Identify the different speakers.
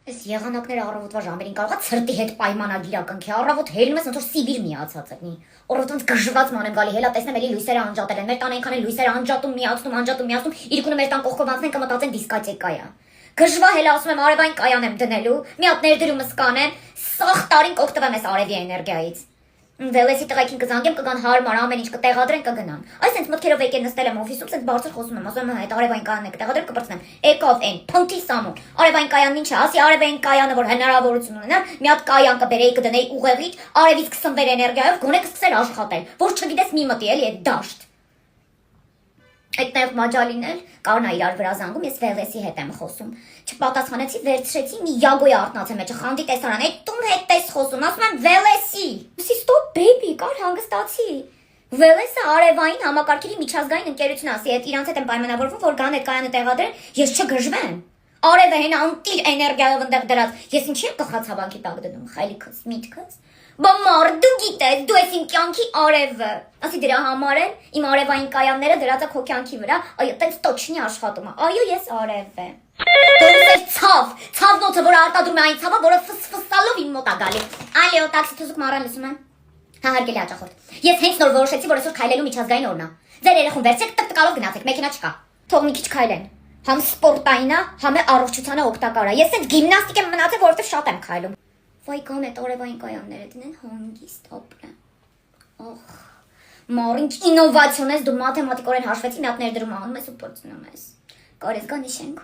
Speaker 1: Այս եղանակները առավոտվա ժամերին կարողա ցրտի հետ պայմանագիր ակնքի, առավոտ հելնում ես ոնց որ Սիբիր միացած եղնի։ Օրոք ոնց գժված մանեմ գալի, հելա տեսնեմ էլի լույսերը անջատել են։ Մեր տանը այնքան են լույսերը անջատում, միացնում, իրիկունը մեր տան կողքով անցնեն կմտածեն դիսկոտեկա է։ Գժվա հելա ասում եմ արևային կայան եմ դնելու, մի հատ ներդրումս կանեմ, սաղ տարին կօգտվեմ այս արևի էներգիայից։ Վելեսի տղայքին կզանգեմ, կգան հարմար ամեն ինչ կտեղադրեն, կգնան։ Այս sense մտքերով եկել նստել եմ օֆիսում, sense բարձր խոսում եմ, ասում եմ այդ արևային կայանն է կտեղադրեմ, կպրծնեմ։ Եկավ այն, փնթի սամուն։ Արևային կայանն ինչ է, ասի արևային կայանը, որ հնարավորություն ունենար, մի հատ կայան կբերեի, կդնեի ուղեղից, արևից կսնվեր էներգիայով, գոնե կսկսեր աշխատել, որ չգիտես մի մտի էլի այդ դաշտ։ Այդ նաև մաջալիներ կարնա իրար վրա զանգում, ես Վելեսի հետ եմ խոսում։ Չպատասխանեցի, վերցրեցի մի յագոյ արտնացել մեջը, խանդի տեսարան, այդ տուն հետ ես խոսում, ասում եմ Վելեսի։ Ասի stop baby, կար հանգստացի։ Վելեսը արևային համակարգերի միջազգային ընկերություն ասի, այդ իրանց հետ եմ պայմանավորվում, որ գան այդ կայանը տեղադրեն, ես չգժվեմ։ Արևը հեն անտիր էներգիայով ընդեղ դրած, ես ինչի եմ կխացավանքի տակ դնում, խայլիքս, միտքս։ Բամար, դու գիտես, դու ես իմ կյանքի արևը։ Ասի դրա համար են իմ արևային կայանները դրած է քո կյանքի վրա, այո, տենց տոչնի աշխատում է։ Այո, ես արև եմ։ Դու ցավնոցը, որ արտադրում է այն ցավը, որը ֆսֆսալով իմ մոտ է գալի։ Այո, տաքսի թզուկ մարան լսում եմ։ Հա, հարգելի հաճախորդ։ Ես հենց նոր որոշեցի, որ այսօր քայլելու միջազգային օրն է։ Ձեր երեխուն վերցրեք տկտկալով գնացեք, մեքենա չկա։ Թող մի քիչ քայլեն։ Համ սպորտային է, համ է առողջությանը օգտակար է։ Ես այդ գիմնաստիկ եմ մնացել, որովհետև շատ եմ քայլում։ Վայ կան այդ արևային կայանները դնեն հանգիստ ապրեն։ Ախ, մար ինչ ինովացիոն ես դու մաթեմատիկորեն հաշվեցի մի հատ ներդրում անում ես ու փորձնում ես։ Կարես գա նշենք։